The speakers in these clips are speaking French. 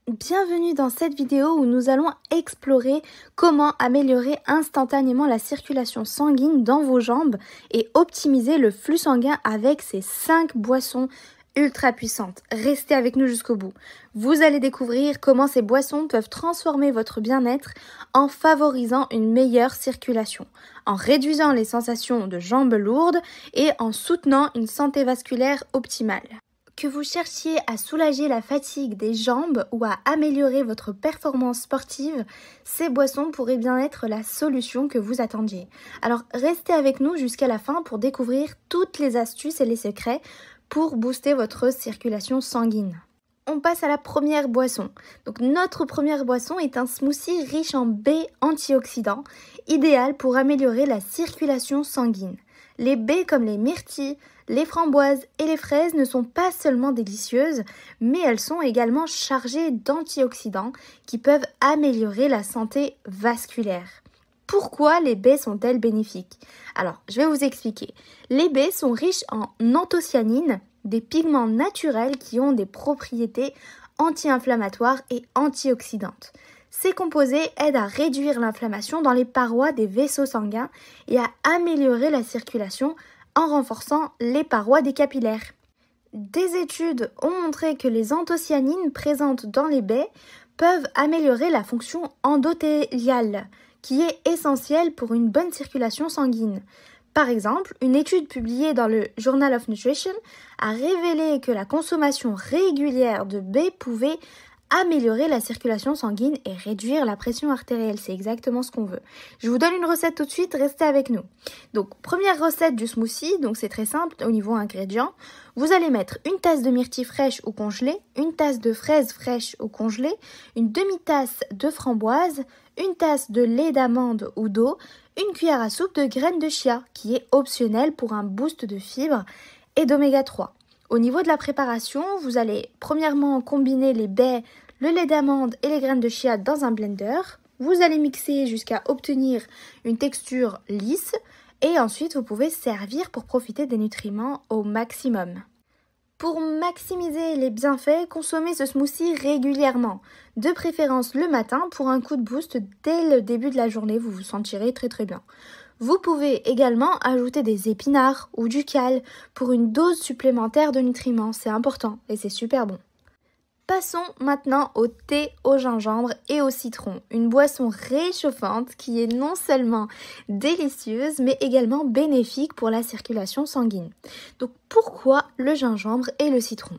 Bienvenue dans cette vidéo où nous allons explorer comment améliorer instantanément la circulation sanguine dans vos jambes et optimiser le flux sanguin avec ces 5 boissons ultra puissantes. Restez avec nous jusqu'au bout. Vous allez découvrir comment ces boissons peuvent transformer votre bien-être en favorisant une meilleure circulation, en réduisant les sensations de jambes lourdes et en soutenant une santé vasculaire optimale. Que vous cherchiez à soulager la fatigue des jambes ou à améliorer votre performance sportive, ces boissons pourraient bien être la solution que vous attendiez. Alors restez avec nous jusqu'à la fin pour découvrir toutes les astuces et les secrets pour booster votre circulation sanguine. On passe à la première boisson. Donc notre première boisson est un smoothie riche en baies antioxydants, idéal pour améliorer la circulation sanguine. Les baies comme les myrtilles, les framboises et les fraises ne sont pas seulement délicieuses, mais elles sont également chargées d'antioxydants qui peuvent améliorer la santé vasculaire. Pourquoi les baies sont-elles bénéfiques? Alors, je vais vous expliquer. Les baies sont riches en anthocyanines, des pigments naturels qui ont des propriétés anti-inflammatoires et antioxydantes. Ces composés aident à réduire l'inflammation dans les parois des vaisseaux sanguins et à améliorer la circulation en renforçant les parois des capillaires. Des études ont montré que les anthocyanines présentes dans les baies peuvent améliorer la fonction endothéliale, qui est essentielle pour une bonne circulation sanguine. Par exemple, une étude publiée dans le Journal of Nutrition a révélé que la consommation régulière de baies pouvait améliorer la circulation sanguine et réduire la pression artérielle. C'est exactement ce qu'on veut. Je vous donne une recette tout de suite, restez avec nous. Donc, première recette du smoothie, donc c'est très simple au niveau ingrédients. Vous allez mettre une tasse de myrtille fraîche ou congelée, une tasse de fraises fraîches ou congelées, une demi-tasse de framboise, une tasse de lait d'amande ou d'eau, une cuillère à soupe de graines de chia, qui est optionnelle pour un boost de fibres et d'oméga 3. Au niveau de la préparation, vous allez premièrement combiner les baies, le lait d'amande et les graines de chia dans un blender. Vous allez mixer jusqu'à obtenir une texture lisse et ensuite vous pouvez servir pour profiter des nutriments au maximum. Pour maximiser les bienfaits, consommez ce smoothie régulièrement, de préférence le matin pour un coup de boost dès le début de la journée, vous vous sentirez très bien. Vous pouvez également ajouter des épinards ou du cal pour une dose supplémentaire de nutriments, c'est important et c'est super bon. Passons maintenant au thé au gingembre et au citron, une boisson réchauffante qui est non seulement délicieuse mais également bénéfique pour la circulation sanguine. Donc pourquoi le gingembre et le citron?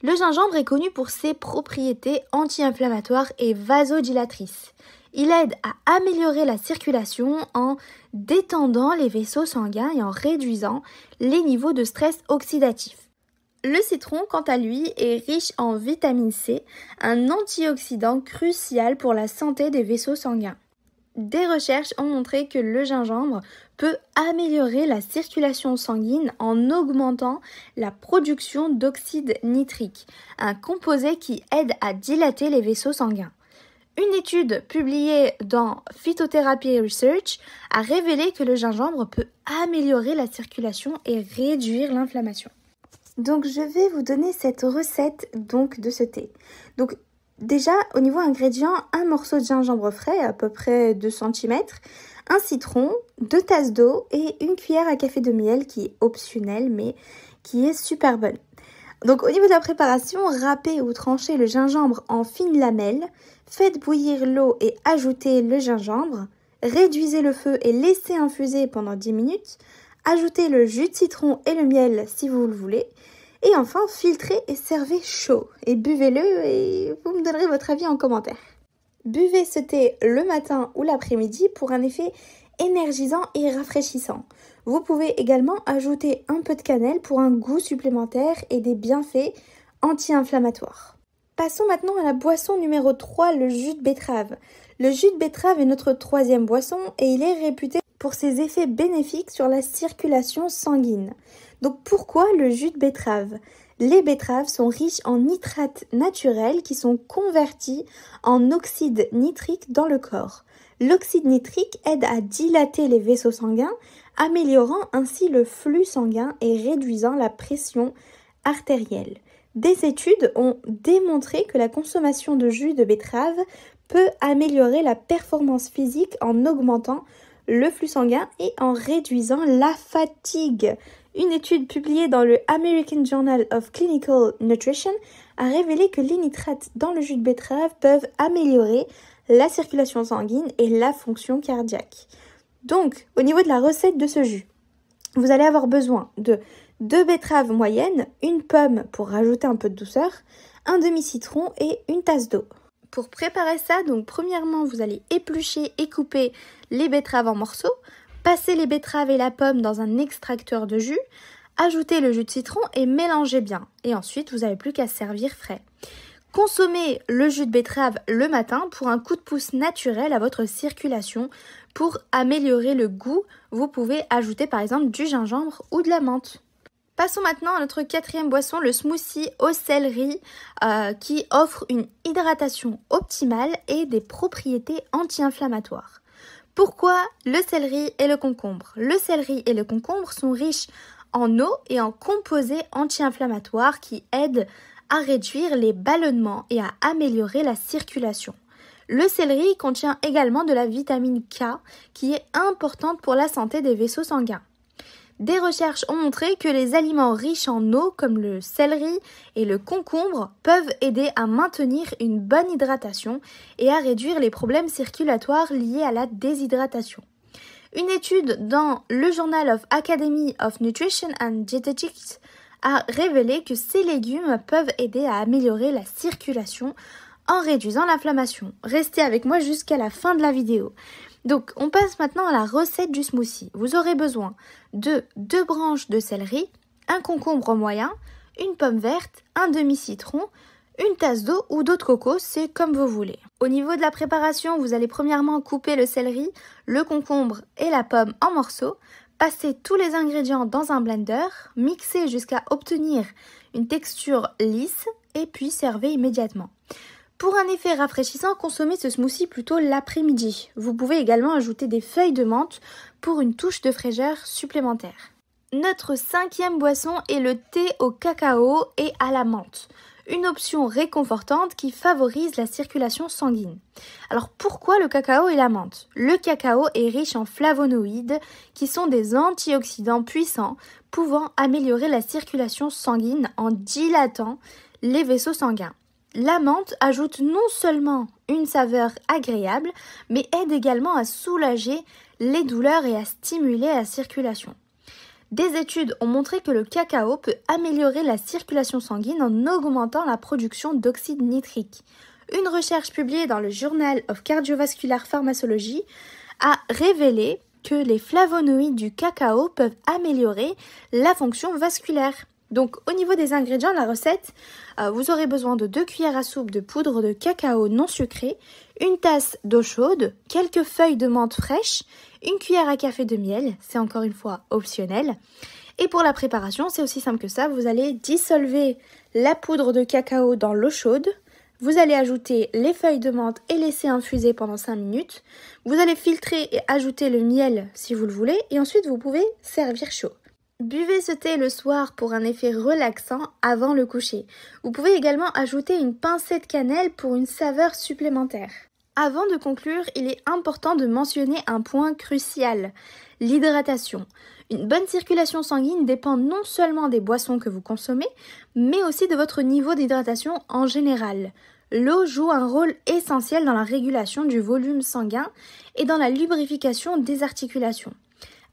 Le gingembre est connu pour ses propriétés anti-inflammatoires et vasodilatrices. Il aide à améliorer la circulation en détendant les vaisseaux sanguins et en réduisant les niveaux de stress oxydatif. Le citron, quant à lui, est riche en vitamine C, un antioxydant crucial pour la santé des vaisseaux sanguins. Des recherches ont montré que le gingembre peut améliorer la circulation sanguine en augmentant la production d'oxyde nitrique, un composé qui aide à dilater les vaisseaux sanguins. Une étude publiée dans Phytotherapy Research a révélé que le gingembre peut améliorer la circulation et réduire l'inflammation. Donc je vais vous donner cette recette de ce thé. Donc déjà au niveau ingrédients, un morceau de gingembre frais à peu près 2 cm, un citron, 2 tasses d'eau et une cuillère à café de miel qui est optionnelle mais qui est super bonne. Donc au niveau de la préparation, râpez ou tranchez le gingembre en fines lamelles, faites bouillir l'eau et ajoutez le gingembre, réduisez le feu et laissez infuser pendant 10 minutes, ajoutez le jus de citron et le miel si vous le voulez, et enfin filtrez et servez chaud et buvez-le et vous me donnerez votre avis en commentaire. Buvez ce thé le matin ou l'après-midi pour un effet énergisant et rafraîchissant. Vous pouvez également ajouter un peu de cannelle pour un goût supplémentaire et des bienfaits anti-inflammatoires. Passons maintenant à la boisson numéro 3, le jus de betterave. Le jus de betterave est notre troisième boisson et il est réputé pour ses effets bénéfiques sur la circulation sanguine. Donc pourquoi le jus de betterave? Les betteraves sont riches en nitrates naturels qui sont convertis en oxyde nitrique dans le corps. L'oxyde nitrique aide à dilater les vaisseaux sanguins, améliorant ainsi le flux sanguin et réduisant la pression artérielle. Des études ont démontré que la consommation de jus de betterave peut améliorer la performance physique en augmentant le flux sanguin et en réduisant la fatigue. Une étude publiée dans le American Journal of Clinical Nutrition a révélé que les nitrates dans le jus de betterave peuvent améliorer la circulation sanguine et la fonction cardiaque. Donc, au niveau de la recette de ce jus, vous allez avoir besoin de 2 betteraves moyennes, une pomme pour rajouter un peu de douceur, un demi-citron et une tasse d'eau. Pour préparer ça, donc premièrement, vous allez éplucher et couper les betteraves en morceaux, passer les betteraves et la pomme dans un extracteur de jus, ajouter le jus de citron et mélanger bien. Et ensuite, vous n'avez plus qu'à servir frais. Consommez le jus de betterave le matin pour un coup de pouce naturel à votre circulation. Pour améliorer le goût, vous pouvez ajouter par exemple du gingembre ou de la menthe. Passons maintenant à notre 4e boisson, le smoothie au céleri qui offre une hydratation optimale et des propriétés anti-inflammatoires. Pourquoi le céleri et le concombre? Le céleri et le concombre sont riches en eau et en composés anti-inflammatoires qui aident à réduire les ballonnements et à améliorer la circulation. Le céleri contient également de la vitamine K qui est importante pour la santé des vaisseaux sanguins. Des recherches ont montré que les aliments riches en eau comme le céleri et le concombre peuvent aider à maintenir une bonne hydratation et à réduire les problèmes circulatoires liés à la déshydratation. Une étude dans le Journal of Academy of Nutrition and Dietetics a révélé que ces légumes peuvent aider à améliorer la circulation en réduisant l'inflammation. Restez avec moi jusqu'à la fin de la vidéo. Donc, on passe maintenant à la recette du smoothie. Vous aurez besoin de 2 branches de céleri, un concombre moyen, une pomme verte, un demi-citron, une tasse d'eau ou d'eau de coco, c'est comme vous voulez. Au niveau de la préparation, vous allez premièrement couper le céleri, le concombre et la pomme en morceaux, passer tous les ingrédients dans un blender, mixer jusqu'à obtenir une texture lisse et puis servez immédiatement. Pour un effet rafraîchissant, consommez ce smoothie plutôt l'après-midi. Vous pouvez également ajouter des feuilles de menthe pour une touche de fraîcheur supplémentaire. Notre 5e boisson est le thé au cacao et à la menthe. Une option réconfortante qui favorise la circulation sanguine. Alors pourquoi le cacao et la menthe? Le cacao est riche en flavonoïdes qui sont des antioxydants puissants pouvant améliorer la circulation sanguine en dilatant les vaisseaux sanguins. La menthe ajoute non seulement une saveur agréable, mais aide également à soulager les douleurs et à stimuler la circulation. Des études ont montré que le cacao peut améliorer la circulation sanguine en augmentant la production d'oxyde nitrique. Une recherche publiée dans le Journal of Cardiovascular Pharmacology a révélé que les flavonoïdes du cacao peuvent améliorer la fonction vasculaire. Donc au niveau des ingrédients de la recette, vous aurez besoin de 2 cuillères à soupe de poudre de cacao non sucrée, une tasse d'eau chaude, quelques feuilles de menthe fraîches, une cuillère à café de miel, c'est encore une fois optionnel. Et pour la préparation, c'est aussi simple que ça, vous allez dissolver la poudre de cacao dans l'eau chaude, vous allez ajouter les feuilles de menthe et laisser infuser pendant 5 minutes, vous allez filtrer et ajouter le miel si vous le voulez, et ensuite vous pouvez servir chaud. Buvez ce thé le soir pour un effet relaxant avant le coucher. Vous pouvez également ajouter une pincée de cannelle pour une saveur supplémentaire. Avant de conclure, il est important de mentionner un point crucial, l'hydratation. Une bonne circulation sanguine dépend non seulement des boissons que vous consommez, mais aussi de votre niveau d'hydratation en général. L'eau joue un rôle essentiel dans la régulation du volume sanguin et dans la lubrification des articulations.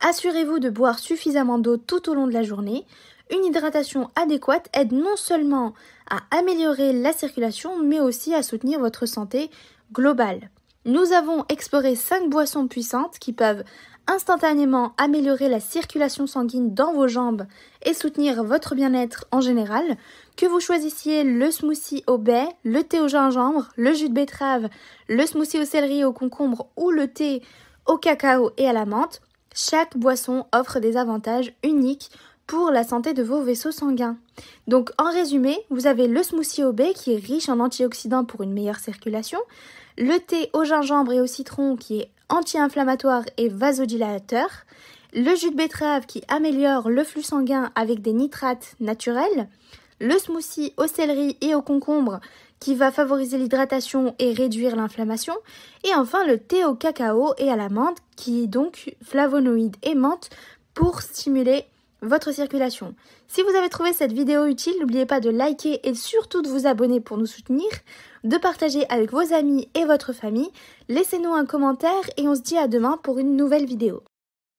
Assurez-vous de boire suffisamment d'eau tout au long de la journée. Une hydratation adéquate aide non seulement à améliorer la circulation, mais aussi à soutenir votre santé globale. Nous avons exploré 5 boissons puissantes qui peuvent instantanément améliorer la circulation sanguine dans vos jambes et soutenir votre bien-être en général. Que vous choisissiez le smoothie au baies, le thé au gingembre, le jus de betterave, le smoothie au céleri et au concombre ou le thé au cacao et à la menthe, chaque boisson offre des avantages uniques pour la santé de vos vaisseaux sanguins. Donc en résumé, vous avez le smoothie au baies qui est riche en antioxydants pour une meilleure circulation, le thé au gingembre et au citron qui est anti-inflammatoire et vasodilateur, le jus de betterave qui améliore le flux sanguin avec des nitrates naturels, le smoothie au céleri et au concombre qui va favoriser l'hydratation et réduire l'inflammation, et enfin le thé au cacao et à la menthe qui est donc flavonoïde et menthe pour stimuler votre circulation. Si vous avez trouvé cette vidéo utile, n'oubliez pas de liker et surtout de vous abonner pour nous soutenir, de partager avec vos amis et votre famille. Laissez-nous un commentaire et on se dit à demain pour une nouvelle vidéo.